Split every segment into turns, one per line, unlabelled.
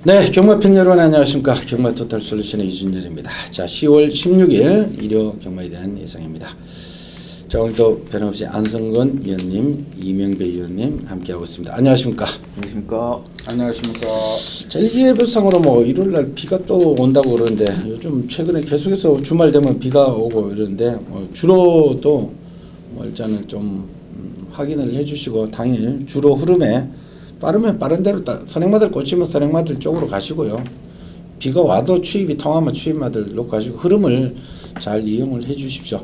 네, 경마팬 여러분 안녕하십니까. 경마토탈솔루션의 이준열입니다. 자, 10월 16일 일요 경마에 대한 예상입니다. 자, 오늘도 변함없이 안성근 위원님, 이명배 위원님 함께하고 있습니다. 안녕하십니까.
안녕하십니까.
안녕하십니까.
자, 일기예보상으로 뭐 일요일날 비가 또 온다고 그러는데 요즘 최근에 계속해서 주말 되면 비가 오고 이러는데 주로도 뭐 일단은 좀 확인을 해주시고 당일 주로 흐름에 빠르면 빠른 대로 선행마들 꽂히면 선행마들 쪽으로 가시고요. 비가 와도 추입이 통하면 추입마들 놓고 가시고 흐름을 잘 이용을 해 주십시오.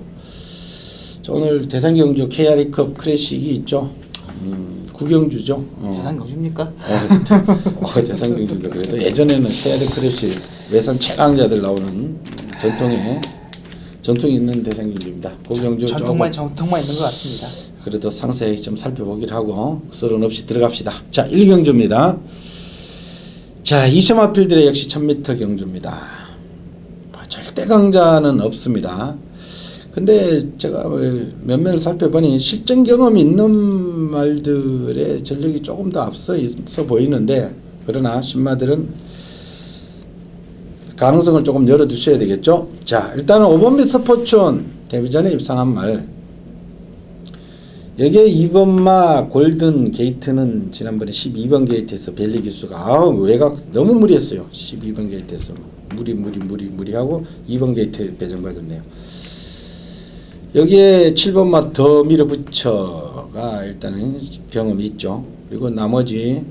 자, 오늘 대상경주 KRE컵 클래식이 있죠. 구경주죠.
대상경주입니까?
대상경주인데 그래도 예전에는 KRE 클래식 외산 최강자들 나오는 전통이 있는 대상경주입니다. 구경주
전통만 있는 것 같습니다.
그래도 상세히 좀 살펴보기를 하고 서론 없이 들어갑시다. 자, 1경주입니다. 자, 이셔마 필드의 역시 1000m 경주입니다. 절대 강자는 없습니다. 근데 제가 몇몇을 살펴보니 실전 경험이 있는 말들의 전력이 조금 더 앞서 있어 보이는데 그러나 신마들은 가능성을 조금 열어두셔야 되겠죠. 자, 일단은 5번 미스터 포춘 데뷔전에 입상한 말, 여기에 2번마 골든 게이트는 지난번에 12번 게이트에서 벨리 기수가 외곽 너무 무리했어요. 12번 게이트에서 무리하고 2번 게이트에 배정받았네요. 여기에 7번마 더 밀어붙여가 일단은 경험이 있죠. 그리고 나머지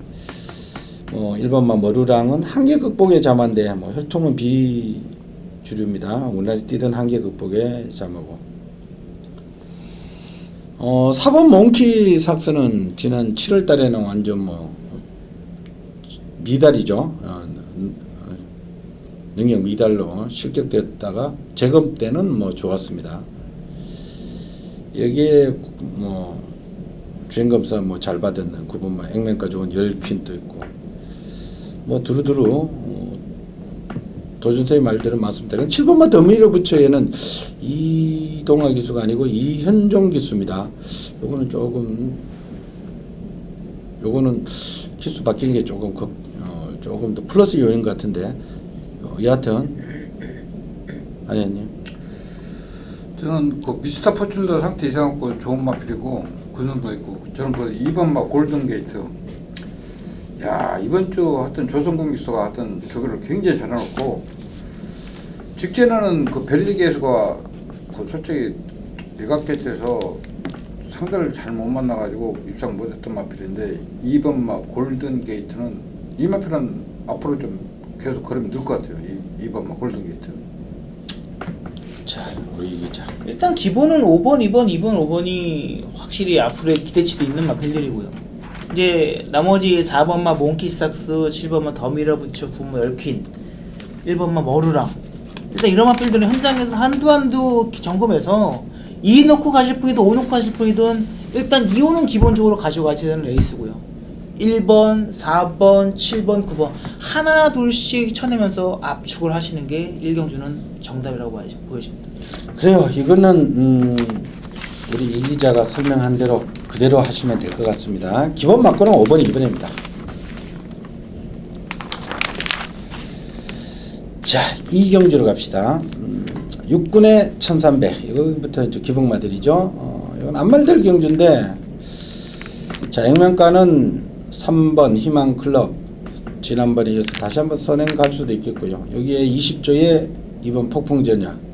1번마 머루랑은 한계 극복의 자마인데 혈통은 비주류입니다. 우리나라에서 뛰던 한계 극복의 자마고 4번 몽키 삭스는 지난 7월 달에는 완전 미달이죠. 능력 미달로 실격됐다가 재검 때는 좋았습니다. 여기에 주행검사 잘 받은 9번만 액면가 좋은 10퀸도 있고 두루두루 도준서의 말들은 많습니다. 7번만 더 밀어붙여에는 이동화 기수가 아니고 이현종 기수입니다. 요거는 기수 바뀐 게 조금 더 플러스 요인 같은데 여하튼 아니님.
저는 그 미스터 포춘도 상태 이상하고 좋은 마필이고 그 정도 있고 저는 그 2번 마 골든 게이트. 야, 이번 주 하여튼 조선공 기수가 하여튼 저거를 굉장히 잘해놓고 직전에는 그 벨리 기수가 솔직히 외곽 개체에서 상대를 잘 못 만나가지고 입상 못했던 마필인데 2번 마 골든 게이트는 이 마필은 앞으로 좀 계속 걸으면 늘 것 같아요. 2번 마 골든 게이트.
자, 우리 기자.
일단 기본은 5번, 5번이 확실히 앞으로의 기대치도 있는 마필들이고요. 이제 나머지 4번마 몽키삭스, 7번마 더 밀어붙여, 9번마 10퀸, 1번마 머루랑, 일단 이런 마필들은 현장에서 한두 점검해서 2 놓고 가실 분이든 5 놓고 가실 분이든 일단 2호는 기본적으로 가지고 가셔야 되는 레이스고요. 1번, 4번, 7번, 9번 하나 둘씩 쳐내면서 압축을 하시는 게 1경주는 정답이라고 보여집니다.
그래요. 이거는 우리 이 기자가 설명한 대로 그대로 하시면 될 것 같습니다. 기본 막고는 5번, 2번입니다. 자, 이경주로 갑시다. 6군의 1300. 이거부터 기복마들이죠. 이건 안말들 경주인데, 자, 액면가는 3번 희망클럽. 지난번에 이어서 다시 한번 선행 갈 수도 있겠고요. 여기에 20조에 2번 폭풍전야.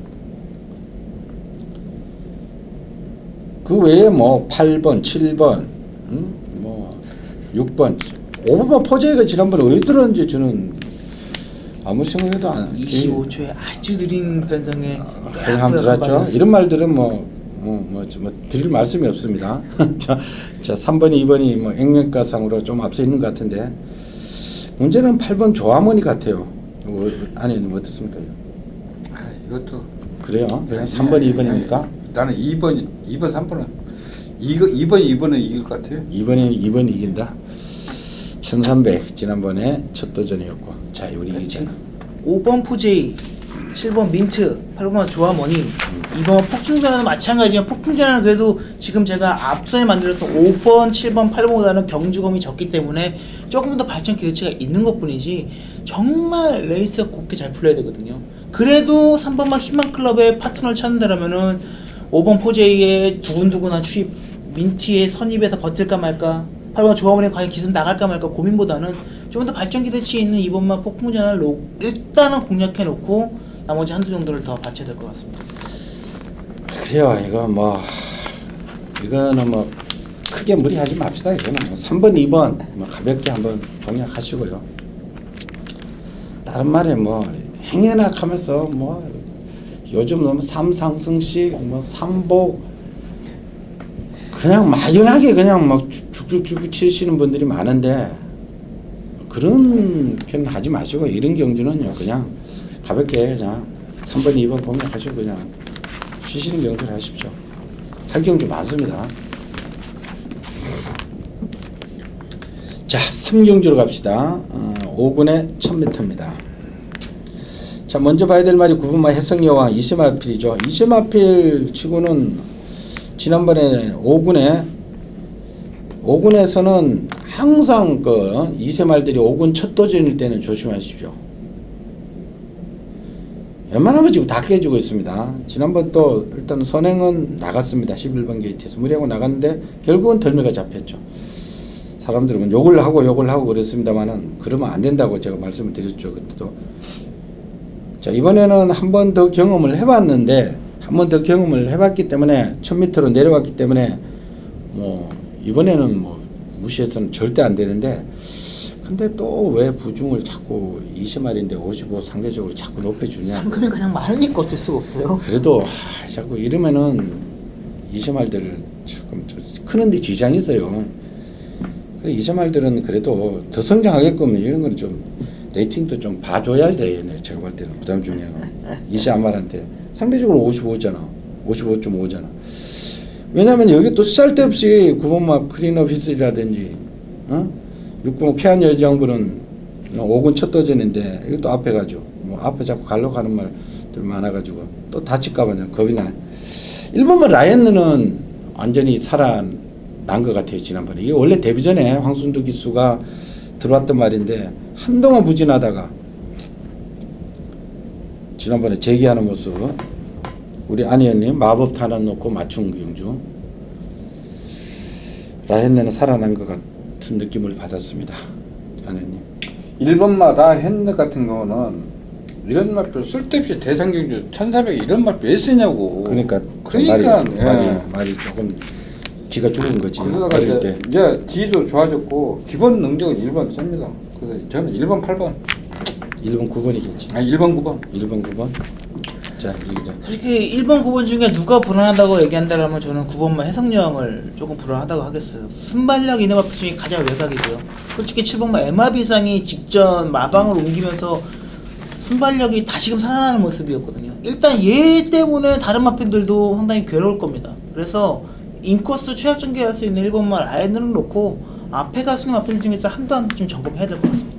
그 외에 8번, 7번, 6번, 5번 포제가 지난번에 왜 들었는지 저는 아무 생각해도 안.
25초에 아주 느린 변성에
한번 들었죠. 이런 말들은 드릴 말씀이 없습니다. 자, 3번이 2번이 액면가상으로 좀 앞서 있는 것 같은데 문제는 8번 조화머니 같아요. 아니 어떻습니까?
이것도
그래요? 그냥 3번, 2번입니까?
나는 2번, 3번은 2번은 이길 것 같아요.
2번이 이긴다. 1300 지난번에 첫 도전이었고. 자, 우리 이기자.
5번 포제이, 7번 민트, 8번 조화머니, 2번 폭풍전야는 마찬가지지만 폭풍전야는 그래도 지금 제가 앞선에 만들었던 5번, 7번, 8번보다는 경주검이 적기 때문에 조금 더 발전 기대치가 있는 것 뿐이지 정말 레이스가 곱게 잘 풀려야 되거든요. 그래도 3번마 희망클럽의 파트너를 찾는다라면은 5번 포제이의 두근두근한 출입, 민티의 선입에서 버틸까 말까, 8번 조합원의 과연 기승 나갈까 말까 고민보다는 좀 더 발전 기대치 있는 2번마 폭풍전을 일단은 공략해놓고 나머지 한두 정도를 더 받쳐야 될 것 같습니다.
그래요. 이거는 뭐 크게 무리하지 맙시다. 이거는 뭐 3번, 2번 뭐 가볍게 한번 공략하시고요. 다른 말에 뭐 행여낙하면서 뭐 요즘 너무 3상승식 뭐 3복 그냥 막연하게 그냥 막 죽죽죽 치시는 분들이 많은데 그런 편 하지 마시고 이런 경주는요 그냥 가볍게 그냥 3번, 2번 공략하시고 그냥 쉬시는 경주를 하십시오. 할 경주 많습니다. 자, 3경주로 갑시다. 5군의 1000m입니다. 자, 먼저 봐야 될 말이 9번마 해성여왕 이세마필이죠. 이세마필 치고는 지난번에 5군에서는 항상 그 이세말들이 5군 첫 도전일 때는 조심하십시오. 웬만하면 지금 다 깨지고 있습니다. 지난번 또 일단 선행은 나갔습니다. 11번 게이트에서 무리하고 나갔는데 결국은 덜미가 잡혔죠. 사람들은 욕을 하고 그랬습니다만은 그러면 안 된다고 제가 말씀을 드렸죠. 그때도. 자, 이번에는 한 번 더 경험을 해봤는데 한 번 더 경험을 해봤기 때문에 1000m로 내려왔기 때문에 뭐 이번에는 뭐 무시해서는 절대 안 되는데 근데 또 왜 부중을 자꾸 20마리인데 55 상대적으로 자꾸 높여주냐.
상금이 그냥 많으니까 어쩔 수가 없어요.
그래도 자꾸 이러면은 20마리들 자꾸 크는데 지장이 있어요. 그래 20마리들은 그래도 더 성장하게끔 이런 거는 좀 레이팅도 좀 봐줘야 돼. 제가 볼 때는 부담 중요해요. 20마리한테 상대적으로 55잖아. 55.5잖아. 왜냐면 여기 또 쓸데없이 9번마 크리너 비슬이라든지 6번 쾌한 여정부는 5군 첫 도전인데 이것도 앞에 가죠. 뭐 앞에 자꾸 가려고 하는 말들 많아가지고 또 다칠까봐 겁이 나요. 1번마 라이언느는 완전히 살아난 것 같아요. 지난번에 이게 원래 데뷔 전에 황순두 기수가 들어왔던 말인데 한동안 부진하다가 지난번에 재기하는 모습 우리 안희연님 마법 탄환 놓고 맞춘 경주 라이언느는 살아난 것 같은 느낌을 받았습니다. 안희연님
1번마 라헨느 같은 경우는 이런 말표 쓸데없이 대상경주 1400 이런 말표 왜 쓰냐고.
그러니까 말이 조금 기가 죽은 거지.
그러다가 이제 뒤도 좋아졌고 기본 능력은 1번 씁니다. 그래서 저는 1번 8번
1번 9번이겠지.
1번 9번
1번 9번. 자, 이제
솔직히 1번 9번 중에 누가 불안하다고 얘기한다면 저는 9번만 해성여왕을 조금 불안하다고 하겠어요. 순발력 이네마피 중에 가장 외곽이고요. 솔직히 7번만 MRB상이 직전 마방을 옮기면서 순발력이 다시금 살아나는 모습이었거든요. 일단 얘 때문에 다른 마필들도 상당히 괴로울 겁니다. 그래서 인코스 최악 전개할 수 있는 1번만 라인을 놓고 앞에 가시는 마필 중에서 한번 좀 점검해야 될 것 같습니다.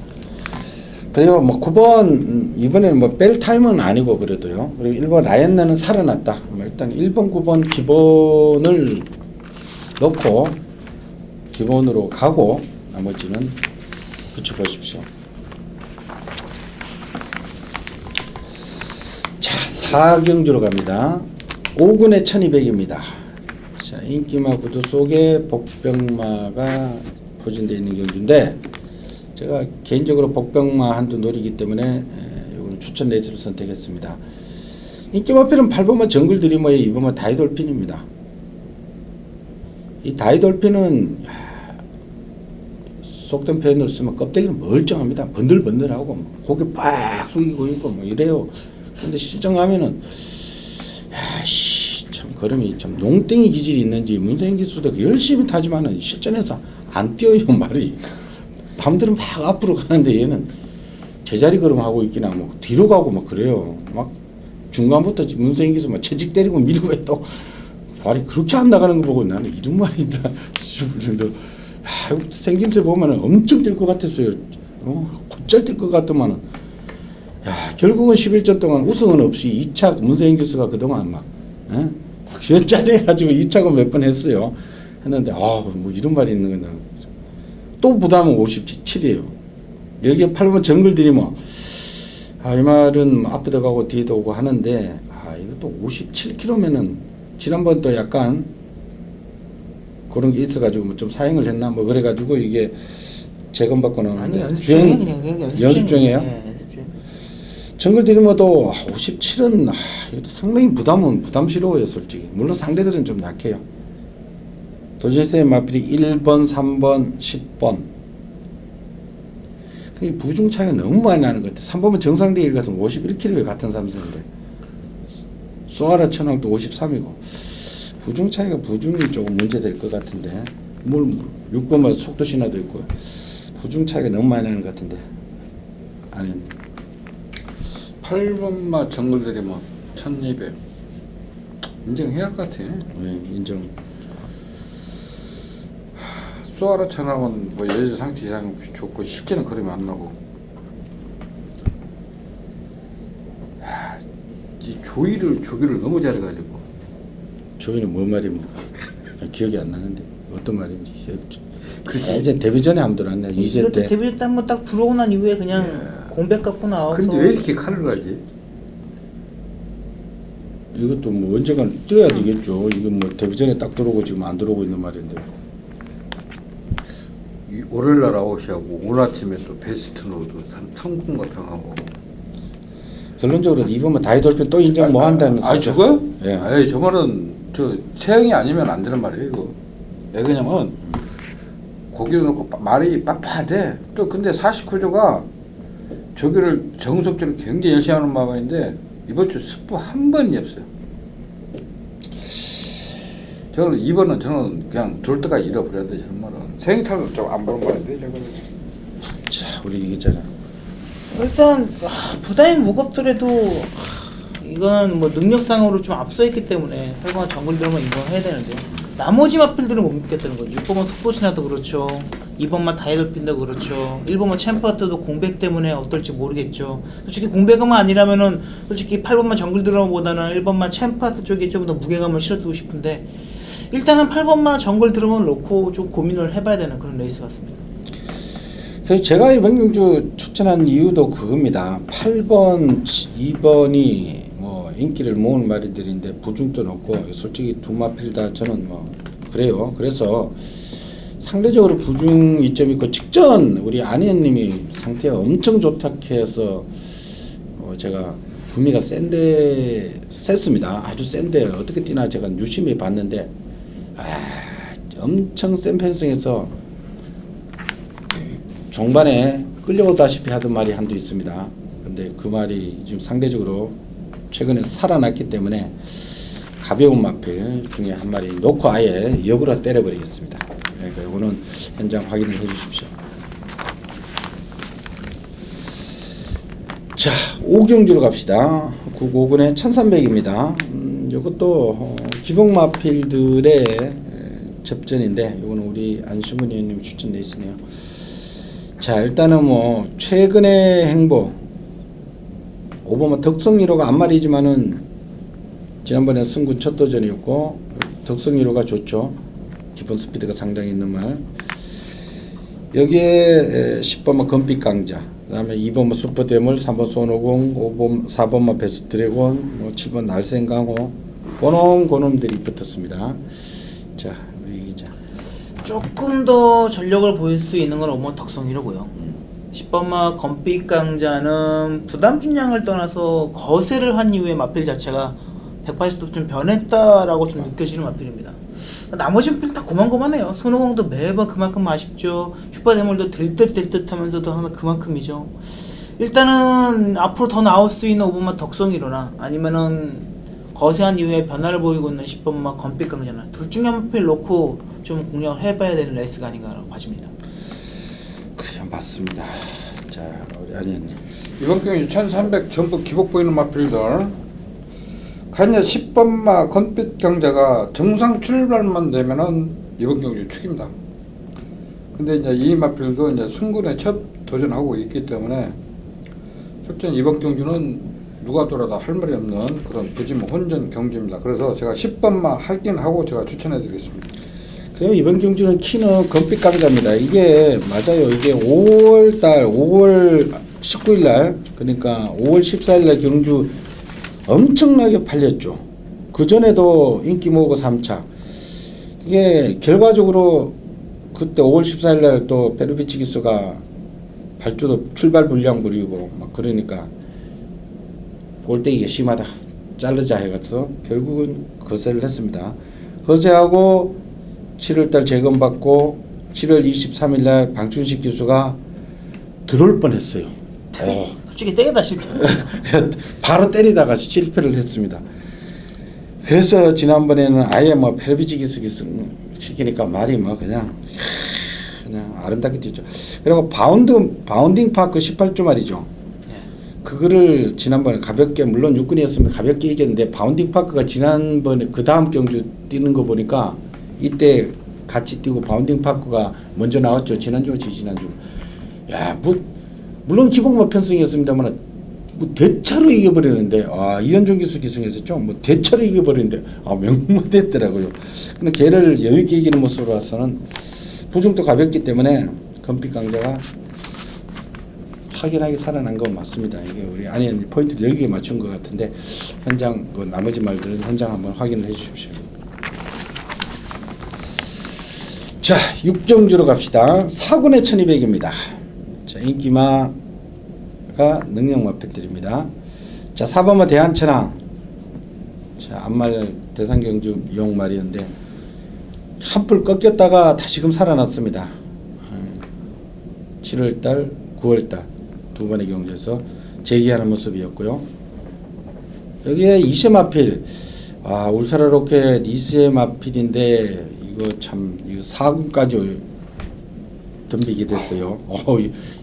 그래요. 뭐 9번 이번에는 뭐 뺄 타임은 아니고 그래도요. 그리고 1번 라이언느는 살아났다. 뭐 일단 1번 9번 기본을 넣고 기본으로 가고 나머지는 붙여보십시오. 자, 4경주로 갑니다. 5군의 1200입니다. 자, 인기마 구두 속에 복병마가 포진되어 있는 경주인데 제가 개인적으로 복병마 한두 노리기 때문에 이건 추천 레이스를 선택했습니다. 인기마필은 8번마 정글 드리머의 2번마 다이돌핀입니다. 이 다이돌핀은 속된 표현으로 쓰면 껍데기는 멀쩡합니다. 번들번들하고 고개 빡 숙이고 있고 뭐 이래요. 근데 실전 가면은 참 걸음이 참 농땡이 기질이 있는지 문세인 기수도 열심히 타지만은 실전에서 안 뛰어요 말이. 남들은 막 앞으로 가는데 얘는 제자리 걸음하고 있기나 뭐 뒤로 가고 막 그래요. 막 중간부터 문세인 기수 막 채찍 때리고 밀고 해도 말이 그렇게 안 나가는 거 보고 나는 이런 말이 있다 싶을 정도. 생김새 보면은 엄청 뛸 것 같았어요. 곧잘 뛸 것 같더만은. 결국은 11전 동안 우승은 없이 2차 문세인 교수가 그동안 막 쥐어짜리 해가지고 2차가 몇 번 했어요. 했는데 뭐 이런 말이 있는 거는 또 부담은 57이에요. 여기에 8번 정글 드리머. 이 말은 앞에도 가고 뒤에도 오고 하는데, 이것도 57km면은, 지난번 또 약간, 그런 게 있어가지고, 뭐 좀 사행을 했나, 뭐, 그래가지고, 이게, 재검받고 나오는데.
아니 연습 중에 그냥
연습 중이에요?
네, 연습 중.
정글 드리머도 57은, 이것도 상당히 부담스러워요, 솔직히. 물론 상대들은 좀 약해요. 도지스의 마필이 1번, 3번, 10번. 이 부중 차이가 너무 많이 나는 것 같아. 3번은 정상대 1 같은 51kg에 같은 삼성인데 소아라 천왕도 53이고 부중 차이가 부중이 조금 문제될 것 같은데 뭘 6번만 속도 신화도 있고 부중 차이가 너무 많이 나는 것 같은데 아니
8번마 정글들이 뭐 1200 인정해야 할 것 같아.
네, 인정.
소아라 천왕은 뭐 여자 상태 이상 좋고 실제는 그러면 안 나고. 이 조기를 너무 잘해가지고.
저기는 뭔 말입니까? 기억이 안 나는데 어떤 말인지.
그치.
이제 데뷔 전에 한번 들었네. 2세
이것도
때.
데뷔 때 한번 딱 들어오고 난 이후에 그냥
예.
공백 갖고 나와서.
근데 왜 이렇게 칼을 가지?
이것도 뭐 언젠가 뛰어야 되겠죠. 이건 뭐 데뷔 전에 딱 들어오고 지금 안 들어오고 있는 말인데.
월요일날 아웃이하고 오늘 아침에 또 베스트 노드 성공과 평하고.
결론적으로 2번만 다이 돌핀 또 인정 뭐 한다는 소리죠.
저거요?
예.
아니 저 말은 저 체형이 아니면 안 되는 말이에요 이거. 왜 그러냐면 고기도 넣고 말이 빳빳해. 또 근데 49조가 저기를 정석적으로 굉장히 열심히 하는 마음인데 이번 주 승부 한 번이 없어요. 저는 2번은 저는 그냥 둘 때가 잃어버려야 돼. 저는 말은 생이탈도 좀 안 보는 말인데 저거는.
자, 우리 이겼잖아.
일단 부담이 무겁더라도 이건 뭐 능력상으로 좀 앞서 있기 때문에 8번 정글 들어면 이번 해야 되는데 나머지 마필들은 못 믿겠다는 거죠. 6번만 속보신화도 그렇죠. 2번만 다이돌핀도 그렇죠. 1번만 챔프아트도 공백 때문에 어떨지 모르겠죠. 솔직히 공백만 아니라면은 솔직히 8번만 정글 드럼보다는 1번만 챔프아트 쪽에 좀 더 무게감을 실어두고 싶은데 일단은 8번만 정글 드럼을 놓고 좀 고민을 해봐야 되는 그런 레이스 같습니다.
그래서 제가 이번 경주 추천한 이유도 그겁니다. 8번, 2번이 뭐 인기를 모은 말들인데 부중도 높고 솔직히 두 마필 다 저는 뭐 그래요. 그래서 상대적으로 부중 이점이 있고 직전 우리 안혜님이 상태가 엄청 좋다 해서 제가 구미가 셌습니다. 아주 센데 어떻게 뛰나 제가 유심히 봤는데 엄청 센 편성에서 종반에 끌려오다시피 하던 말이 한두 있습니다. 근데 그 말이 지금 상대적으로 최근에 살아났기 때문에 가벼운 마필 중에 한 마리 놓고 아예 역으로 때려버리겠습니다. 이거는 현장 확인을 해주십시오. 자, 5경주로 갑시다. 95분에 1300입니다. 이것도 기복 마필들의 접전인데 이거는 우리 안승훈 의원님 추천돼 있으네요. 자, 일단은 뭐 최근의 행보 5번은 덕성 1호가 앞말이지만은 지난번에 승군 첫 도전이었고 덕성 1호가 좋죠. 기본 스피드가 상당히 있는 말. 여기에 10번만 금빛 강자, 그 다음에 2번만 슈퍼대물, 3번 손오공, 5번, 4번만 베스트 드래곤, 7번 날쌘강호, 고놈들이 붙었습니다. 자, 우리 기자.
조금 더 전력을 보일 수 있는 건 5번 덕성이로고요. 10번마 검빛 강자는 부담 중량을 떠나서 거세를 한 이후에 마필 자체가 180도 좀 변했다라고 좀 느껴지는 마필입니다. 나머지 마필 다 고만고만해요. 손오공도 매번 그만큼 아쉽죠. 슈퍼대물도 될 듯 하면서도 항상 그만큼이죠. 일단은 앞으로 더 나올 수 있는 5번마 덕성이로나 아니면은 거세한 이후에 변화를 보이고 있는 10번마 검빛 강자나 둘 중에 한 마필 놓고 좀 공략을 해봐야 되는 레이스가 아닌가라고 봐집니다.
그래요, 맞습니다. 자, 우리 안혜님.
이번 경기 1300 전부 기복 보이는 마필들 가냐 10번마 건빛 강자가 정상 출발만 되면은 이번 경기 축입니다. 근데 이제 이 마필도 이제 승군에 첫 도전하고 있기 때문에 솔직히 이번 경주는 누가 돌아도 할 말이 없는 그런 부지모 혼전 경기입니다. 그래서 제가 10번마 하긴 하고 제가 추천해 드리겠습니다.
그래요. 이번 경주는 키는 금빛 감자입니다. 이게 맞아요. 이게 5월 19일 날, 그러니까 5월 14일 날 경주 엄청나게 팔렸죠. 그 전에도 인기 모으고 3차. 이게 결과적으로 그때 5월 14일 날 또 페르비치 기수가 발주도 출발 불량 부리고 막 그러니까 골대기가 심하다. 자르자 해가서 결국은 거세를 했습니다. 거세하고 7월달 재검받고 7월 23일 날 방춘식 교수가 들어올 뻔했어요.
솔직히 때리다 실패.
바로 때리다가 실패를 했습니다. 그래서 지난번에는 아예 뭐 페르비치 기수 시키니까 말이 뭐 그냥 아름답게 뛰었죠. 그리고 바운딩 파크 18조 말이죠. 그거를 지난번에 가볍게, 물론 육군이었으면 가볍게 이겼는데 바운딩 파크가 지난번에 그 다음 경주 뛰는 거 보니까 이때 같이 뛰고 바운딩 파크가 먼저 나왔죠. 지난주. 야, 뭐 물론 기복마 편승이었습니다만 뭐 대차로 이겨버리는데, 이현종 기수 기승했었죠. 뭐 대차로 이겨버리는데 명무됐더라고요. 근데 걔를 여유있게 이기는 모습으로 봐서는 부중도 가볍기 때문에 금빛 강자가 확연하게 살아난 건 맞습니다. 이게 우리 아니 포인트를 여기에 맞춘 것 같은데 현장 그 나머지 말들은 현장 한번 확인을 해주십시오. 자, 6경주로 갑시다. 4군의 1200입니다. 자, 인기마가 능력마필들입니다. 자, 4번마 대한천왕. 자, 앞말 대상경주 용말이었는데 한풀 꺾였다가 다시금 살아났습니다. 7월달, 9월달 두 번의 경주에서 재기하는 모습이었고요. 여기에 이세마필, 울트라 로켓 이세마필인데 이거 참 이거 4군까지 덤비게 됐어요.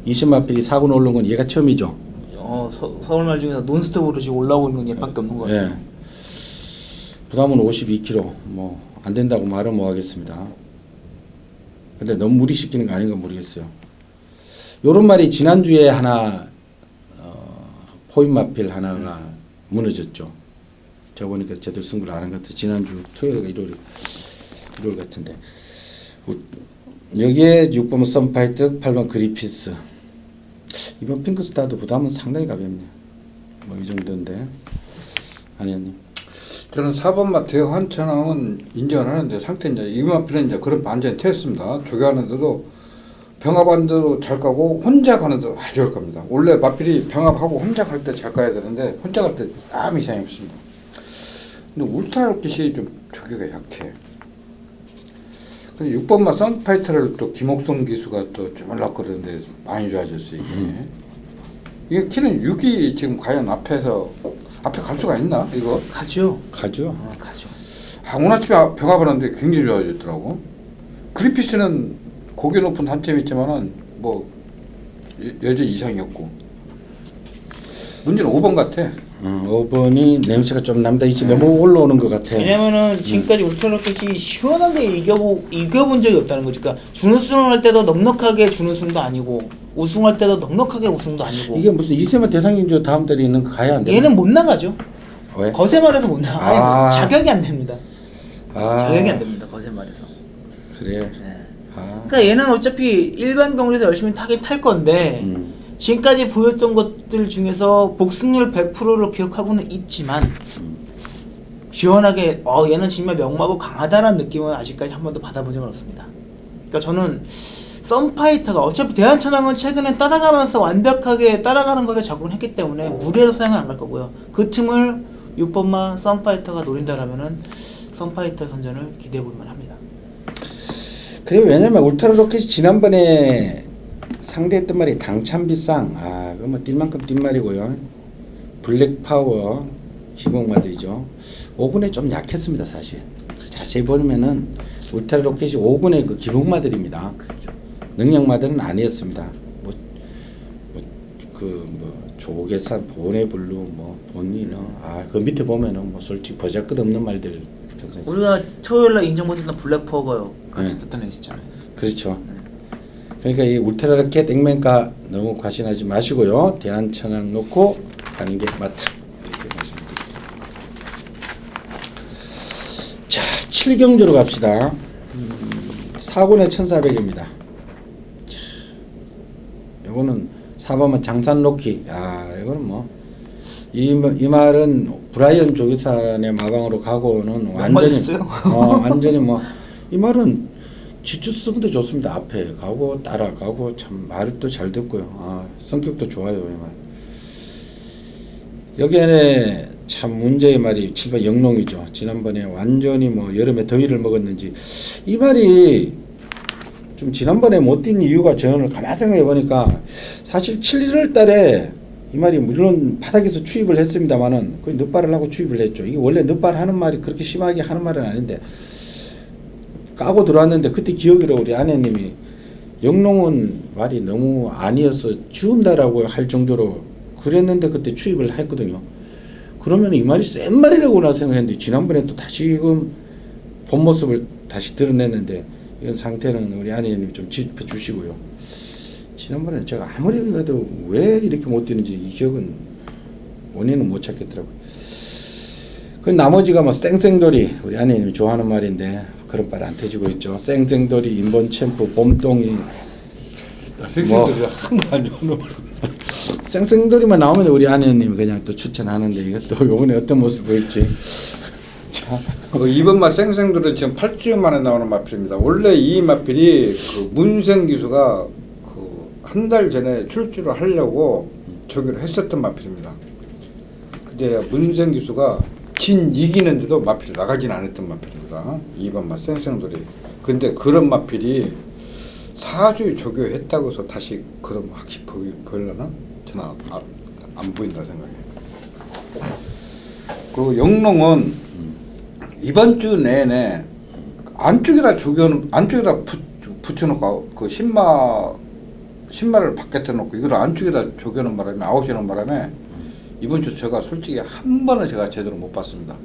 이세마필이 4군 오른 건 얘가 처음이죠.
서울말 중에서 논스톱으로 지금 올라오고 있는 건 얘밖에 없는 것 같아요.
네. 부담은 52kg 뭐 안 된다고 말은 못 하겠습니다. 근데 너무 무리시키는 거 아닌가 모르겠어요. 요런 말이 지난주에 하나 포인마필 하나가 무너졌죠. 저 보니까 제대로 쓴 걸 아는 것 같아. 지난주 토요일과 일요일 같은데. 여기에 6번 썬파이트, 8번 그리피스. 이번 핑크스타도 부담은 상당히 가볍네요. 뭐 이 정도인데. 아니었니?
저는 4번마 대한천왕은 인정을 하는데 상태 이제 이마필은 이제 그런 반전이 됐습니다. 조교하는데도 병합하는데도 잘 가고 혼자 가는데도 아주 잘 갑니다. 원래 마필이 병합하고 혼자 갈 때 잘 가야 되는데 혼자 갈 때 아무 이상이 없습니다. 근데 울트라 로켓이 좀 조교가 약해. 근데 6번마 선파이터를 또 김옥성 기수가 또 주물럭거리는데 많이 좋아졌어요. 이게 키는 6이 지금 과연 앞에 갈 수가 있나 이거?
가죠.
가죠.
가죠.
오늘 아침에 병합하는데 굉장히 좋아졌더라고. 그리피스는 고개 높은 단점이 있지만은 뭐 여전히 이상이었고. 문제는 5번 같아.
5번이 냄새가 좀 납니다. 이제 너무 올라오는 것 같아.
왜냐면은 지금까지 울트라로켓이 시원하게 이겨본 적이 없다는 거죠. 그러니까 준우승을 할 때도 넉넉하게 준우승도 아니고 우승할 때도 넉넉하게 우승도 아니고.
이게 무슨 이세만 대상경주 다음 달에 있는 거 가야 안 돼?
얘는 못 나가죠.
왜?
거세말에서 못 나가.
아.
자격이 안 됩니다.
아.
자격이 안 됩니다. 거세말에서.
그래.
네.
아.
그러니까 얘는 어차피 일반 경주에서 열심히 타긴 탈 건데 지금까지 보였던 것들 중에서 복승률 100%를 기억하고는 있지만 시원하게 얘는 정말 명마고 강하다는 느낌은 아직까지 한 번도 받아본 적은 없습니다. 그러니까 저는 썬파이터가 어차피 대한천왕은 최근에 따라가면서 완벽하게 따라가는 것에 적응했기 때문에 무리해서 사용은 안 갈 거고요. 그 틈을 6번만 썬파이터가 노린다라면은 썬파이터 선전을 기대해 볼 만합니다.
그래, 왜냐면 울트라 로켓이 지난번에 상대했던 말이 당찬비쌍, 그거 뭐 뛸 만큼 뛴 말이고요. 블랙파워 기본마들이죠. 5군에 좀 약했습니다, 사실. 자세히 보면은 울트라 로켓이 5군의 그 기본마들입니다. 능력마들은 아니었습니다. 조계산, 보네블루, 본니너, 그 밑에 보면은 뭐 솔직히 버잘것 없는 말들.
우리가 토요일날 인정 못했던 블랙파워가 같이
네.
뜻한 애시잖아요.
그렇죠. 그러니까 이 울트라 로켓 땡맨가 너무 과신하지 마시고요. 대한천왕 놓고 가는 게 맞다. 이렇게 보시면 됩니다. 자, 7경주로 갑시다. 4군에 1,400입니다. 이거는 4번은 장산 로키. 야, 이거는 뭐 이 말은 브라이언 조기산의 마방으로 가고는 완전히 완전히 뭐 이 말은 지추성도 좋습니다. 앞에 가고 따라가고 참 말도 잘 듣고요. 아, 성격도 좋아요. 이 말. 여기에 참 문제의 말이 7번 영롱이죠. 지난번에 완전히 뭐 여름에 더위를 먹었는지 이 말이 좀 지난번에 못 뛴 이유가 저는 가만히 생각해 보니까 사실 7월 달에 이 말이 물론 바닥에서 추입을 했습니다만은 거의 늦발을 하고 추입을 했죠. 이게 원래 늦발 하는 말이 그렇게 심하게 하는 말은 아닌데 까고 들어왔는데 그때 기억으로 우리 아내님이 영롱은 말이 너무 아니어서 지운다라고 할 정도로 그랬는데 그때 추입을 했거든요. 그러면 이 말이 센 말이라고나 생각했는데 지난번에 또 다시금 본 모습을 다시 드러냈는데 이런 상태는 우리 아내님이 좀 짚어주시고요. 지난번에 제가 아무리 해도 왜 이렇게 못 뛰는지 이 기억은 원인은 못 찾겠더라고요. 그 나머지가 뭐 쌩쌩돌이 우리 아내님이 좋아하는 말인데 그런 말 안 터지고 있죠. 쌩쌩돌이, 인본 챔프, 봄동이
쌩쌩돌이 한거 아니고
쌩쌩돌이만 나오면 우리 아내님이 그냥 또 추천하는데 이것도 요번에 어떤 모습 보일지. 자,
이번 마 쌩쌩돌은 지금 8주 만에 나오는 마필입니다. 원래 이 마필이 그 문생 기수가 그 한 달 전에 출주를 하려고 저기를 했었던 마필입니다. 근데 문생 기수가 진 이기는데도 마필이 나가진 않았던 마필입니다. 이번 마 쌩쌩돌이. 근데 그런 마필이 4주 조교했다고 해서 다시 그럼 확실히 보이려나? 저는 안 보인다 생각해요. 그리고 영롱은 이번 주 내내 안쪽에다 조교는 안쪽에다 붙여놓고 그 신발을 바깥에 놓고 이걸 안쪽에다 조교는 바람에 아웃이는 바람에 이번 주 제가 솔직히 한 번은 제가 제대로 못 봤습니다.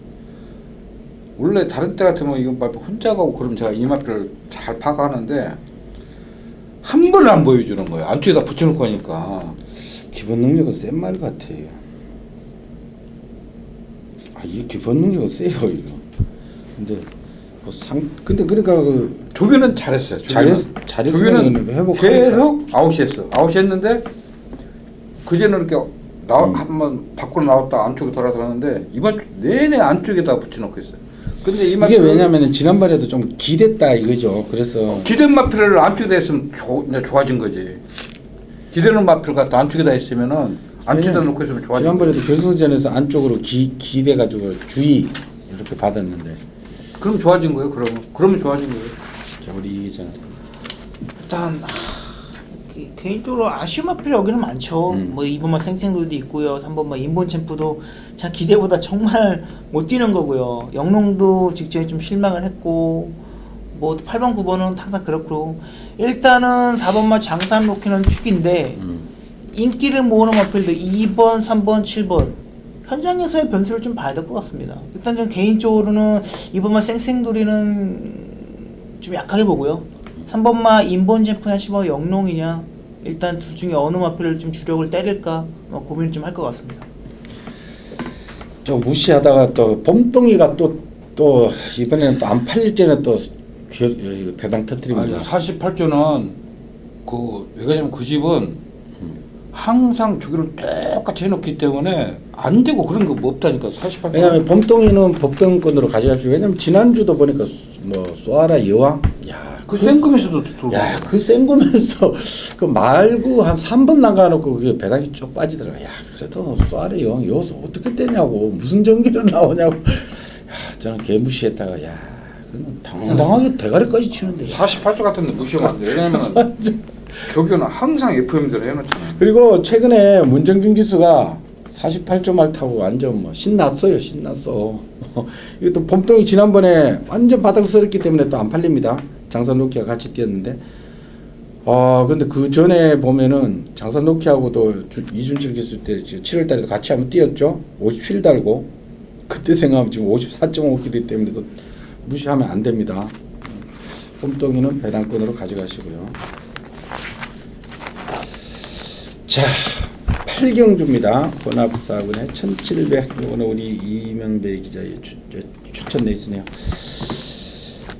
원래 다른 때 같으면 이건 혼자 가고 그럼 제가 이마표를 잘 파악하는데 한 번을 안 보여주는 거예요. 안쪽에다 붙여놓고 하니까.
기본 능력은 센 말 같아요. 아, 이 기본 능력은 세요 이거. 근데 뭐 근데 그러니까 그
조교는 잘했어요. 조교는
회복
계속 아웃이했어. 아웃이했는데 그제는 이렇게 한번 밖으로 나왔다 안쪽에 돌아들었는데 이번 주 내내 안쪽에다 붙여놓고 있어요. 근데
이게 왜냐면은 지난번에도 좀 기댔다 이거죠. 그래서
기댄 마필을 안쪽에다 했으면 이제 좋아진 거지. 기대는 마필 갖다 안쪽에다 했으면은 안쪽에다 놓고 있으면 좋아진
지난번에도 결승전에서 안쪽으로 기대가지고 주의 이렇게 받았는데
그럼 좋아진 거예요. 그러면 좋아진 거예요.
자, 우리 이기자.
일단 개인적으로 아쉬운 마필이 여기는 많죠. 뭐 2번만 쌩쌩돌도 있고요. 3번만 인본 챔프도 자 기대보다 정말 못 뛰는 거고요. 영롱도 직전에 좀 실망을 했고 뭐 8번 9번은 항상 그렇고 일단은 4번만 장산 로키는 축인데 인기를 모으는 마필도 2번 3번 7번 현장에서의 변수를 좀 봐야 될 것 같습니다. 일단 전 개인적으로는 2번만 쌩쌩돌이는 좀 약하게 보고요. 3번마 인본 챔프냐 10번 영롱이냐 일단 둘 중에 어느 마필을 좀 주력을 때릴까 고민을 좀 할 것 같습니다.
좀 무시하다가 또 봄동이가 또 이번에는 또 안 팔릴 때는 또 배당 터뜨립니다.
48조는 왜 그러냐면 그 집은 항상 조교를 똑같이 해놓기 때문에 안 되고 그런 거 뭐 없다니까. 48조.
왜냐하면 봄동이는 법정권으로 가져가시고 왜냐면 지난주도 보니까 뭐 쏘아라 여왕
그 센금에서도 들어오고.
야, 그 센금에서 그 말고 한 3번 나가놓고 그게 배당이 쭉 빠지더라고. 야, 그래도 쏘아라 여왕 여기서 어떻게 떼냐고 무슨 전기로 나오냐고. 야, 저는 개무시했다가 야, 그건 당당하게 대가리까지 치는데.
48조 같은 데 무시하면 안 돼. 왜냐면 조교는 항상 FM대로 해놓잖아요.
그리고 최근에 문정준 기수가 48조 말 타고 완전 뭐 신났어요. 이것도 봄동이 지난번에 완전 바닥을 쓸었기 때문에 또 안 팔립니다. 장산 로키와 같이 뛰었는데 근데 그 전에 보면은 장산 로키하고도 이준철 기수 때 7월 달에도 같이 한번 뛰었죠. 57 달고 그때 생각하면 지금 54.5kg 때문에 도 무시하면 안 됩니다. 봄동이는 배당권으로 가져가시고요. 자, 8경주입니다. 혼합사군의 1700. 이거는 우리 이명배 기자의 추천돼 있으네요.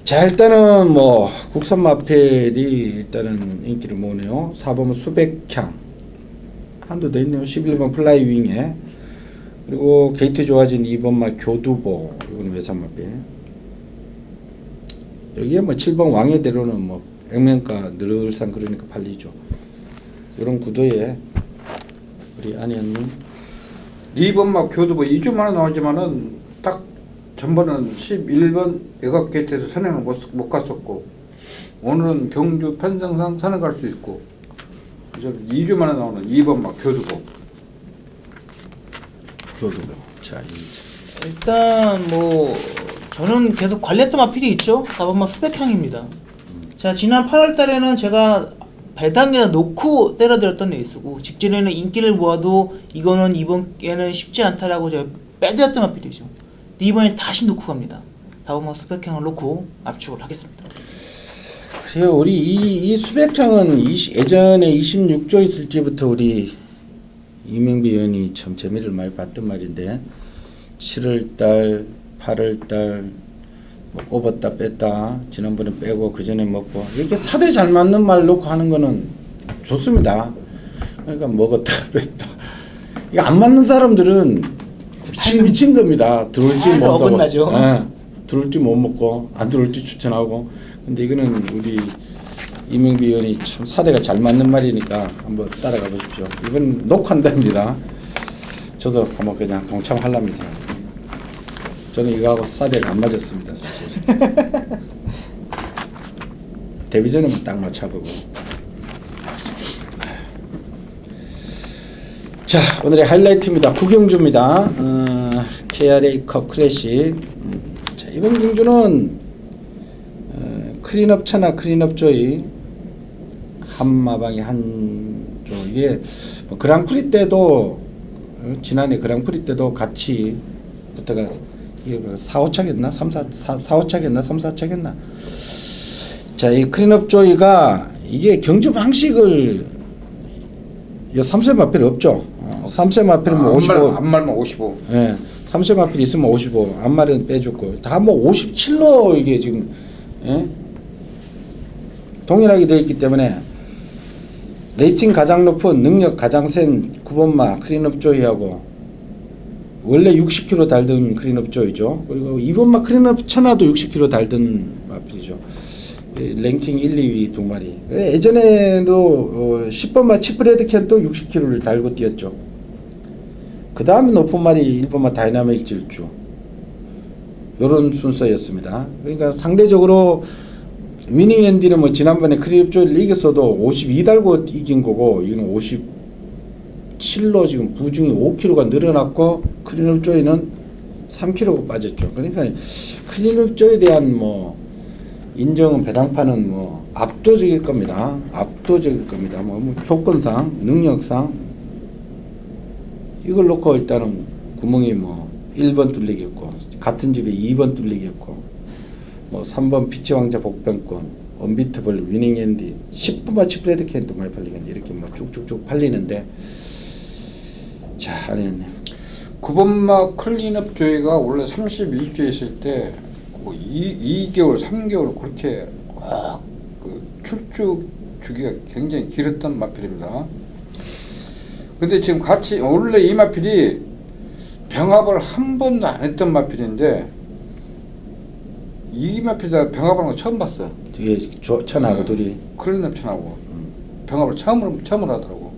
자, 일단은 뭐 국산 마필이 일단은 인기를 모으네요. 4번은 수백향, 한도 더 있네요. 11번 플라이 윙에, 그리고 게이트 좋아진 2번마 교두보, 이거는 외산 마필. 여기에 뭐 7번 왕의대로는 뭐 액면가 늘상 그러니까 팔리죠. 이런 구도에 우리 안희연님
2번 막 교두보 2주 만에 나오지만은 딱 전번은 11번 외곽 게이트에서 선행을 못 갔었고, 오늘은 경주 편성상 선행 갈 수 있고, 그래서 2주 만에 나오는 2번 막 교두보.
교두보. 자, 이제
일단 뭐 저는 계속 관리했던 마필이 있죠. 4번마 수백향입니다. 자, 지난 8월 달에는 제가 배당에다 놓고 때려드렸던 레이스고, 직전에는 인기를 모아도 이거는 이번에는 쉽지 않다라고 제가 빼드렸던 마필이죠. 근데 이번에 다시 놓고 갑니다. 4번마 수백향을 놓고 압축을 하겠습니다.
그래요. 우리 이 수백향은 예전에 26조 있을 때부터 우리 이명비 의원이 참 재미를 많이 봤던 말인데, 7월달, 8월달 뭐 꼽았다 뺐다, 지난번에 빼고 그 전에 먹고, 이렇게 사대 잘 맞는 말 놓고 하는 거는 좋습니다. 그러니까 먹었다 뺐다. 이거 안 맞는 사람들은 미친 겁니다. 들어올지 못 먹고,
어긋나죠.
들어올지 못 먹고 안 들어올지 추천하고. 근데 이거는 우리 이명비 의원이 참 사대가 잘 맞는 말이니까 한번 따라가 보십시오. 이건 녹화한답니다. 저도 한번 그냥 동참하랍니다. 저는 이거하고 사대가 안 맞았습니다, 사실. 데뷔 전에만 딱 맞춰보고. 자, 오늘의 하이라이트입니다. 구경주입니다. KRA컵 클래식. 자, 이번 경주는 클린업 차나 클린업 조이 한 마방에 한 조. 이게 뭐 그랑프리 때도 지난해 그랑프리 때도 같이 붙어가 이게 4호차겠나? 4호차겠나? 3, 4차겠나? 자, 이 클린업 조이가 이게 경주 방식을 이 3세 마필이 없죠. 3세 마필은 뭐 55.
앞말만 55.
예. 3세 마필 있으면 55. 앞말은 빼줬고. 다 뭐 57로 이게 지금, 예? 동일하게 되어 있기 때문에 레이팅 가장 높은 능력 가장 센 9번마 클린업 조이하고, 원래 60km 달던 클린업 조이죠. 그리고 2번마 클린업 천하도 60km 달던 마필이죠. 랭킹 1, 2위 두 마리. 예전에도 10번마 치프레드 캔도 60km를 달고 뛰었죠. 그 다음에 높은 말이 1번마 다이나믹 질주. 요런 순서였습니다. 그러니까 상대적으로 위닝 앤디는 뭐 지난번에 클립 조이를 이겼어도 52 달고 이긴 거고, 이거는 57로 지금 부중이 5kg가 늘어났고, 클린업 조이는 3kg가 빠졌죠. 그러니까 클린업 조이에 대한 뭐 인정은 배당판은 뭐 압도적일 겁니다. 압도적일 겁니다. 뭐 조건상, 능력상 이걸 놓고 일단은 구멍이 뭐 1번 뚫리겠고, 같은 집에 2번 뚫리겠고, 뭐 3번 피치 왕자 복병권, 언비터블 위닝 앤디, 10번 마치 브레드 캔도 많이 팔리겠네. 이렇게 뭐 쭉쭉쭉 팔리는데, 자, 아니었네.
9번마 클린업 조이가 원래 31조 있을 때 2개월, 3개월 그렇게 그 출주 주기가 굉장히 길었던 마필입니다. 근데 지금 같이 원래 이 마필이 병합을 한 번도 안 했던 마필인데, 이 마필이 병합하는 거 처음 봤어요.
뒤에 천하고 둘이
클린업 천하고 병합을 처음으로 하더라고.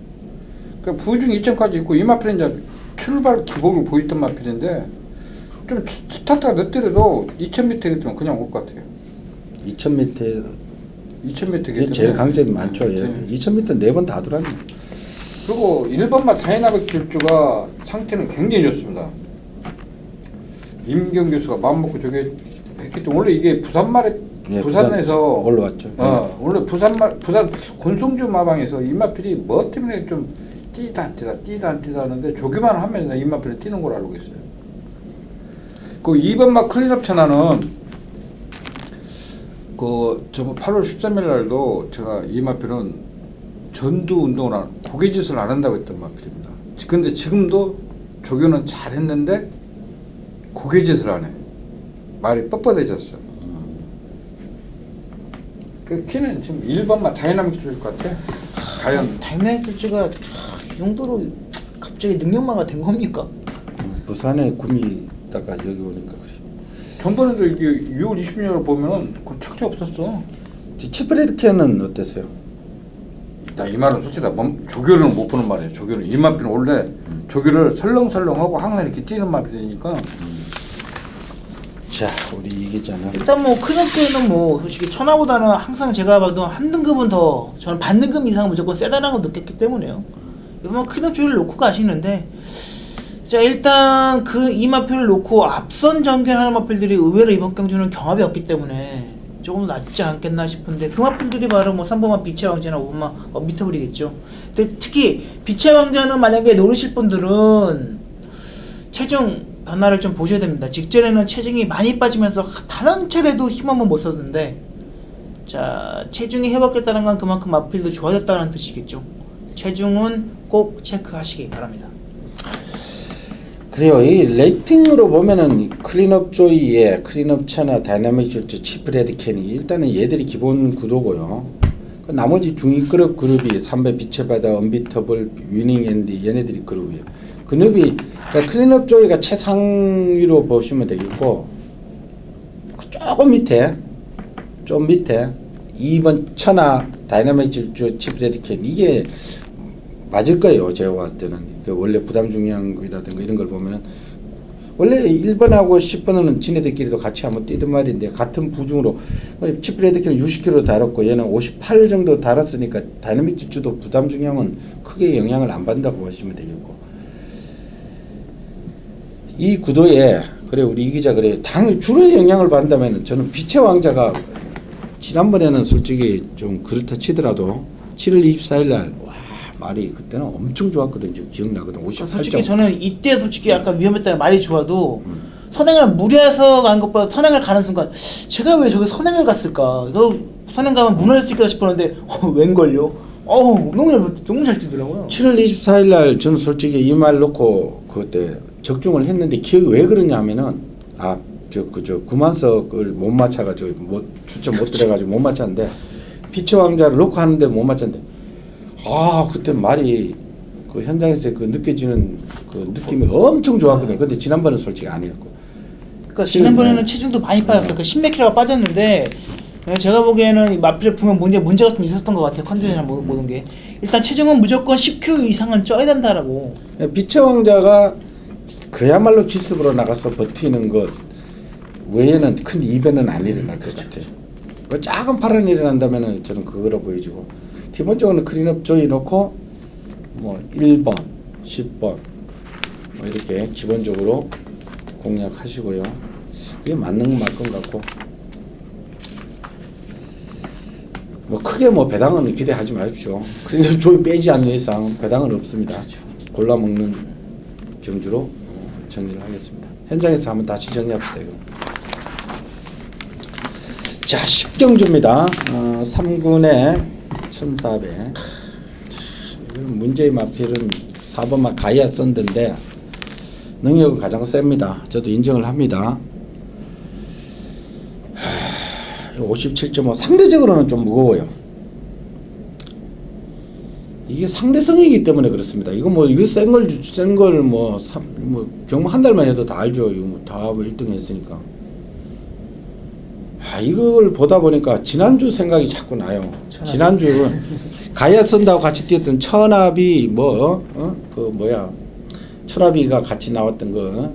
그러니까 부중 2점까지 있고, 이 마필은 이제 출발 기복을 보였던 마필인데, 좀 스타트가 늦더라도 2000m 되면 그냥 올 것 같아요.
2000m
2000m
제일 강점이 많죠. 예.
네.
2000m 4번 다 돌았네.
그리고 1번마 다이나믹 질주가 상태는 굉장히 좋습니다. 임경 교수가 마음먹고 저게 했기 때문에, 원래 이게 부산말에
예,
부산에서
올라왔죠.
원래 부산 권송주 마방에서 이마필이 뭐 때문에 좀 뛰다 안 뛰다 하는데, 조기만 하면 이마필이 뛰는 걸 알고 있어요. 그 2번마 클린업 천하는 저 8월 13일 날도 제가 이마필은 전두 운동을 고개짓을 안 한다고 했던 마필입니다. 근데 지금도 조교는 잘했는데 고개짓을 안 해. 말이 뻣뻣해졌어. 그 키는 지금 1번만 다이나믹 줄것 같아. 과연
다이나믹 툴즈가 이 정도로 갑자기 능력마가 된 겁니까?
부산에 구미다가 여기 오니까 그래.
전번에도 이게 6월 20년을 보면은 그 착지 없었어.
치프레드캔은 어땠어요?
나 이 말은 솔직히 조교를 못 보는 말이에요. 조교를 이마피는 원래 조교를 설렁설렁하고 항상 이렇게 뛰는 마피니까.
자, 우리 이 기자는
일단 뭐 큰 업계는 뭐 솔직히 천하보다는 항상 제가 봐도 한 등급은 더 저는 반등급 이상 무조건 세다라고 느꼈기 때문에요. 이번 큰 업주를 놓고 가시는데 자 일단 그 이마표를 놓고 앞선 전개하는 마필들이 의외로 이번 경주는 경합이 없기 때문에 조금 낫지 않겠나 싶은데 그 마필들이 바로 뭐 3번마 빛의 왕자나 5번마 미터블이겠죠. 근데 특히 빛의 왕자는 만약에 노리실 분들은 체중 변화를 좀 보셔야 됩니다. 직전에는 체중이 많이 빠지면서 단 한 차례도 힘 한번 못 썼는데 자 체중이 회복했다는 건 그만큼 마필도 좋아졌다는 뜻이겠죠. 체중은 꼭 체크하시기 바랍니다.
그래요. 이 레이팅으로 보면은 클린업 조이에 클린업 차나 다이나믹 슈트 치프레드캔이 일단은 얘들이 기본 구도고요. 그 나머지 중위급 그룹이 3배 빛의 바다, 언비터블, 위닝 앤디 얘네들이 그룹이에요. 그룹이 그러니까 클린업 조이가 최상위로 보시면 되겠고 조금 밑에 좀 밑에 2번 차나 다이나믹 슈트 치프레드캔 이게 맞을 거예요. 제가 봤을 때는 그 원래 부담 중량이라든가 이런 걸 보면은 원래 1번하고 10번은 지네들끼리도 같이 한번 뛰던 말인데 같은 부중으로 치프레드키는 60kg 달았고 얘는 58 정도 달았으니까 다이나믹 지주도 부담 중량은 크게 영향을 안 받는다고 보시면 되겠고 이 구도에 그래 우리 이 기자 그래 당연히 주로 영향을 받는다면 저는 빛의 왕자가 지난번에는 솔직히 좀 그렇다 치더라도 7월 24일 날 말이 그때는 엄청 좋았거든요. 기억나거든. 58점.
솔직히 저는 이때 솔직히 약간 위험했다가 말이 좋아도 선행을 무리해서 간 것보다 선행을 가는 순간 제가 왜 저기 선행을 갔을까? 이거 선행 가면 무너질 수 있겠다 싶었는데 웬걸요? 너무 잘 뛰더라고요.
7월 24일 날 저는 솔직히 이 말 놓고 그때 적중을 했는데 기억이 왜 그러냐면은 구만석을 못 맞춰가지고 추천 못 들어가지고 못 맞췄는데 빛의 왕자를 놓고 하는데 못 맞췄는데 그때 말이 그 현장에서 그 느껴지는 그 느낌이 엄청 좋았거든요. 근데 지난번은 솔직히 아니었고.
그러니까 지난번에는 체중도 많이 빠졌어요. 그 10몇 킬로가 빠졌는데 제가 보기에는 이 마필에 보면 문제가 좀 있었던 것 같아요. 컨디션이나 모든 게. 일단 체중은 무조건 10kg 이상은 쪄야 된다라고.
빛의 왕자가 그야말로 기습으로 나가서 버티는 것 외에는 큰 이변은 안 일어날 것 같아요. 그 작은 파란 일어난다면은 저는 그거로 보여지고. 기본적으로 클린업 조이 놓고 뭐 1번, 10번 뭐 이렇게 기본적으로 공략하시고요. 그게 맞는 것 같고 뭐 크게 뭐 배당은 기대하지 마십시오. 클린업 조이 빼지 않는 이상 배당은 없습니다.
그렇죠.
골라 먹는 경주로 정리를 하겠습니다. 현장에서 한번 다시 정리합시다. 이거. 자, 10경주입니다. 3군에 1400. 문제의 마필은 4번만 가이아 썬드인데 능력은 가장 셉니다. 저도 인정을 합니다. 57.5 상대적으로는 좀 무거워요. 이게 상대성이기 때문에 그렇습니다. 이거 센걸 경험 한 달만 해도 다 알죠. 이거 다 1등 했으니까. 이걸 보다 보니까 지난주 생각이 자꾸 나요. 지난주 가야 선다고 같이 뛰었던 천합이 천합이가 같이 나왔던 거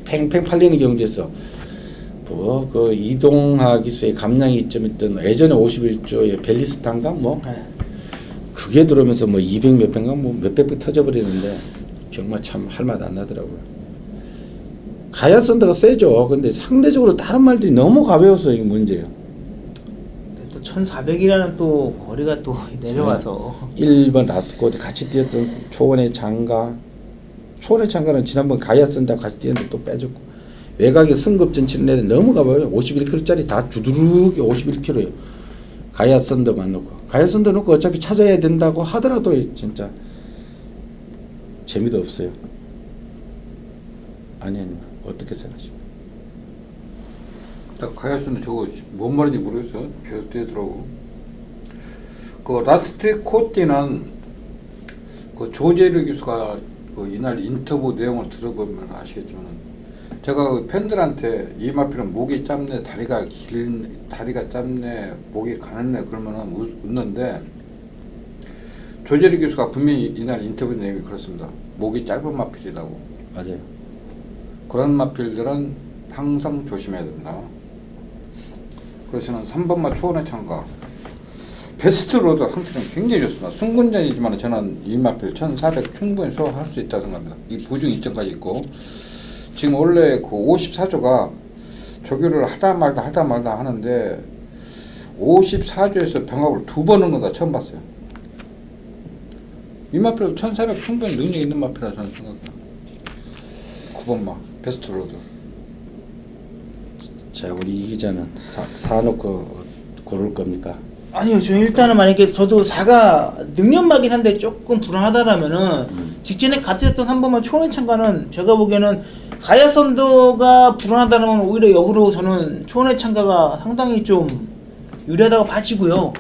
팽팽 팔리는 경주에서 그 이동하 기수의 감량이 좀 있던 예전에 51조의 벨리스탄가 그게 들어오면서 200 몇 배인가 몇백 배 터져버리는데 정말 참 할 맛 안 나더라고요. 가야 선다가 세죠. 근데 상대적으로 다른 말들이 너무 가벼워서 이게 문제예요.
또 1400이라는 또 거리가 또 내려와서
1번 라스코 같이 뛰었던 초원의 장가. 초원의 장가는 지난번 가야 선다 같이 뛰었는데 또 빼줬고 외곽에 승급전 치는 애들 너무 가벼워요. 51kg짜리 다 두드르게 51kg예요. 가야 선더만 놓고 가야 선더 놓고 어차피 찾아야 된다고 하더라도 진짜 재미도 없어요. 아니 어떻게 생각하십니까?
딱 가야수는 저거 뭔 말인지 모르겠어. 계속 뛰더라고. 그 라스트 코띠는 그 조재료 교수가 그 이날 인터뷰 내용을 들어보면 아시겠지만 제가 그 팬들한테 이마필은 목이 짧네, 다리가 짧네, 목이 가늘네 그러면은 웃는데 조재료 교수가 분명히 이날 인터뷰 내용이 그렇습니다. 목이 짧은 마필이라고.
맞아요.
그런 마필들은 항상 조심해야 됩니다. 그래서는 3번마 초원의 창가 베스트 로드 상태는 굉장히 좋습니다. 승군전이지만 저는 이 마필 1400 충분히 소화할 수 있다고 생각합니다. 이 보증 이점까지 있고 지금 원래 그 54조가 조교를 하다 말다 하는데 54조에서 병합을 2번 한 거다 처음 봤어요. 이 마필 1400 충분히 능력 있는 마필이라 저는 생각해요. 9번마 베스트 로드.
자, 우리 이 기자는 사놓고 고를 겁니까?
아니요, 저 일단은 만약에 저도 4가 능력마긴 한데 조금 불안하다라면은 직전에 같이 했던 3번만 초원의 창가는 제가 보기에는 가야 선도가 불안하다면 오히려 역으로 저는 초원의 창가가 상당히 좀 유리하다고 봐지고요.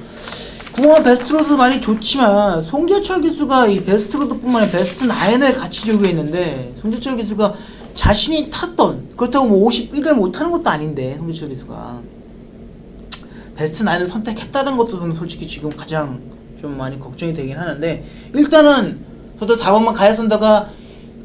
9번만 베스트로드 많이 좋지만 송재철 기수가 이 베스트로드뿐만 아니라 베스트 9을 같이 조교했는데 송재철 기수가 자신이 탔던 그렇다고 뭐 51을 못하는 것도 아닌데 송재철 기수가 베스트 9을 선택했다는 것도 저는 솔직히 지금 가장 좀 많이 걱정이 되긴 하는데 일단은 저도 4번만 가야 선다가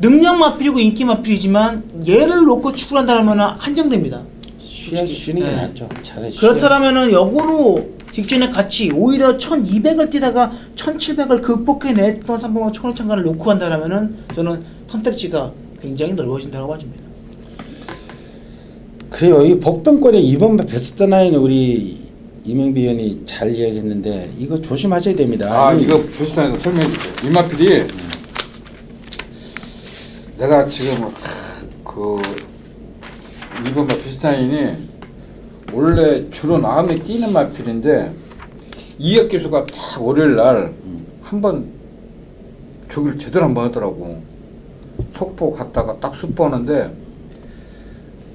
능력 마필이고 인기 마필이지만 얘를 놓고 추구를 한다면 한정됩니다.
쉬는 게
네.
낫죠. 차라리
그렇다면은 역으로 직전에 같이 오히려 1200을 뛰다가 1700을 극복해냈던 3번만 초원의 창가를 놓고 한다면은 저는 선택지가 굉장히 넓어진다고 봐집니다.
그래요. 이 복병권의 2번 베스트 나인 우리 이명비 의원이 잘 이야기했는데 이거 조심하셔야 됩니다.
이거 베스트나인 설명해 줄게요. 이마필이 내가 지금 그 2번마 베스트나인이 원래 주로 나음에 뛰는 마필인데 이혁 기수가 딱 월요일 날 한번 조기를 제대로 한번 하더라고. 속보 갔다가 딱 숙보하는데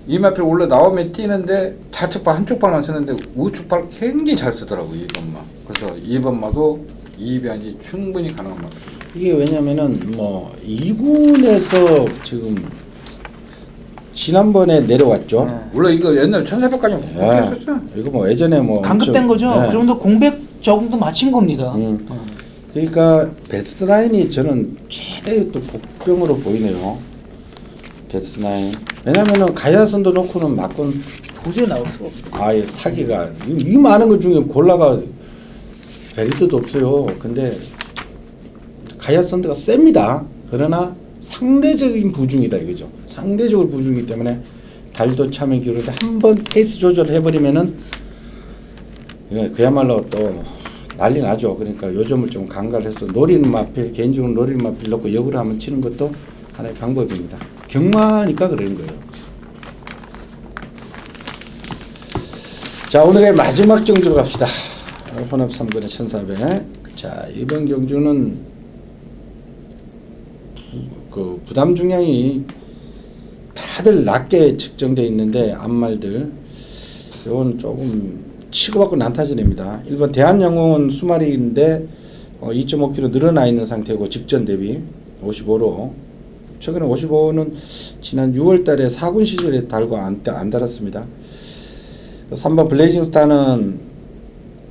이 마필 원래 나오면 뛰는데 좌측 발 한쪽 발만 쓰는데 우측 발 굉장히 잘 쓰더라고 2번마. 그래서 2번마도 이변이 충분히 가능한 마필.
이게 왜냐면은 뭐 2군에서 지금 지난번에 내려왔죠.
원래 이거 옛날 1400까지 복귀했었어.
이거 뭐 예전에 뭐
강급된 거죠.
네.
그 정도 공백 적응도 마친 겁니다.
그러니까 베스트 나인이 저는 최대의 또 복병으로 보이네요. 베스트 나인. 왜냐면은 가야선도 놓고는 막건
도저히 나올 수가 없어요.
아예 사기가 이 많은 것 중에 골라가 베리트도 없어요. 근데 가야선드가 셉니다. 그러나 상대적인 부중이다 이거죠. 상대적으로 부중이기 때문에 달도 차면 기울는데 한번 페이스 조절을 해버리면은 그야말로 또 난리 나죠. 그러니까 요점을 좀 강갈해서 노리는 마필, 개인적으로 노리는 마필 넣고 역으로 한번 치는 것도 하나의 방법입니다. 경마니까 그러는 거예요. 자, 오늘의 마지막 경주로 갑시다. 혼합 3군의 1400. 자, 이번 경주는 그 부담 중량이 다들 낮게 측정되어 있는데 앞말들 이건 조금 치고받고 난타전입니다. 1번 대한영웅은 수마리인데 2.5kg 늘어나 있는 상태고 직전 대비 55로 최근에 55는 지난 6월 달에 4군 시절에 달고 안 달았습니다. 3번 블레이징 스타는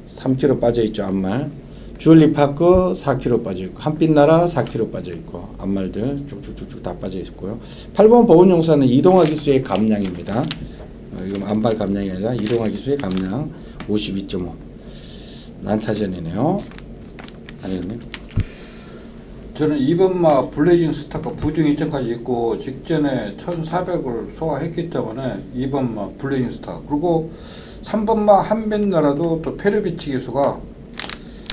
3kg 빠져 있죠. 앞말. 주얼리 파크 4kg 빠져 있고 한빛나라 4kg 빠져 있고 앞말들 쭉쭉쭉쭉 다 빠져 있고요. 8번 보훈용사는 이동화 기수의 감량입니다. 이건 안발 감량이 아니라 이동화 기수의 감량 52.5 난타전이네요. 아니겠네요.
저는 2번마 블레이징 스타가 부중 일정까지 있고 직전에 1400을 소화했기 때문에 2번마 블레이징 스타 그리고 3번마 한빛나라도 또 페르비치 기수가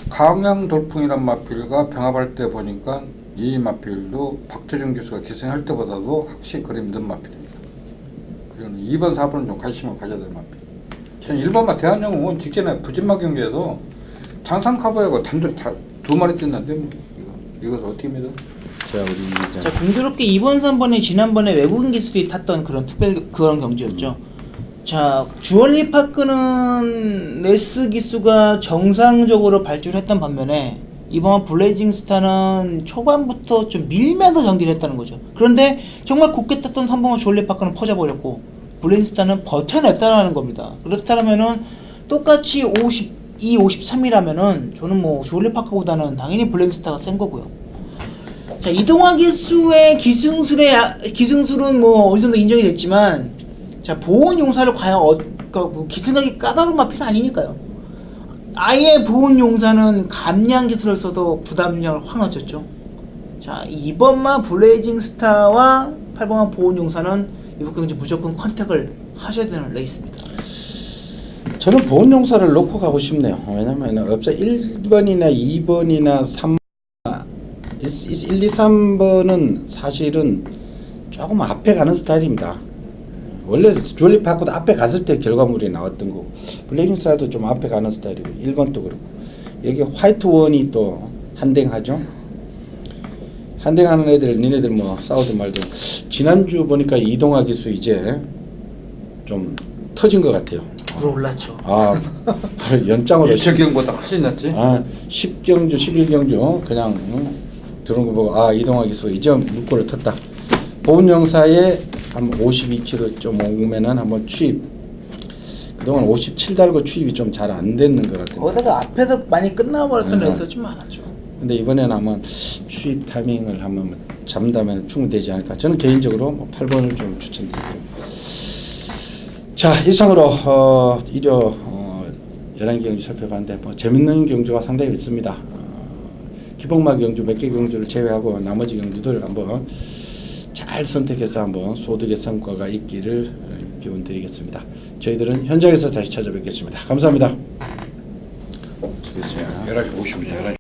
강양 돌풍이란 마필과 병합할 때 보니까 이 마필도 박태준 교수가 기승할 때보다도 확실히 그림 든 마필입니다. 그리고 2번, 4번은 좀 관심을 가져야 될 마필. 저는 1번마 대한영웅은 직전에 부진마 경기에도 장상카보하고 단둘 다 2마리 뛴는데 뭐 이거 어떻게 믿어?
자, 우리
자, 공교롭게 2번, 3번이 지난번에 외국인 기술이 탔던 그런 그런 경주였죠. 자, 주얼리 파크는 레스 기수가 정상적으로 발주했던 반면에 이번 블레이징 스타는 초반부터 좀 밀면서 경기를 했다는 거죠. 그런데 정말 굳게 탔던 3번마 주얼리 파크는 퍼져버렸고 블레이징 스타는 버텨냈다는 겁니다. 그렇다면은 똑같이 52, 53이라면은 저는 뭐 주얼리 파크보다는 당연히 블레이징 스타가 센 거고요. 자, 이동화 기수의 기승술은 뭐 어느 정도 인정이 됐지만, 자, 보온 용사를 과연 그 기승하기 까다로운 마필은 아니니까요. 아예 보온 용사는 감량 기술을 써도 부담량을 확 낮췄죠. 자, 2번마 블레이징 스타와 8번마 보온 용사는 이번 경기 무조건 컨택을 하셔야 되는 레이스입니다.
저는 보온 용사를 놓고 가고 싶네요. 왜냐면 없어 1번이나 2번이나 3 1, 2, 3번은 사실은 조금 앞에 가는 스타일입니다. 원래 주얼리 파크도 앞에 갔을 때 결과물이 나왔던 거고 블레이징 스타도 좀 앞에 가는 스타일이고 1번도 그렇고 여기 화이트 원이 또 한댕하죠. 한댕하는 애들 니네들 뭐 싸우든 말든 지난주 보니까 이동화 기수 이제 좀 터진 것 같아요.
불어올랐죠.
아 연장으로
예측경보다 훨씬 낫지.
10경주 11경주 그냥 들어온 거 보고 이동화 기수 이제 물꼬를 텄다. 보온 영사에 한 52kg 좀 오면은 한번 추입. 그동안 57 달고 추입이 좀 잘 안 됐는 것 같은데.
거기다가 앞에서 많이 끝나버렸던 레이스가 좀 많았죠.
근데 이번에는 한번 추입 타이밍을 한번 잡는다면 충분되지 않을까. 저는 개인적으로 뭐 8번을 좀 추천드리고요. 자, 이상으로 일요 11경주 살펴봤는데 뭐 재밌는 경주가 상당히 있습니다. 기복마 경주 몇 개 경주를 제외하고 나머지 경주들 한번 잘 선택해서 한번 소득의 성과가 있기를 기원 드리겠습니다. 저희들은 현장에서 다시 찾아뵙겠습니다. 감사합니다.
11시 50분이야.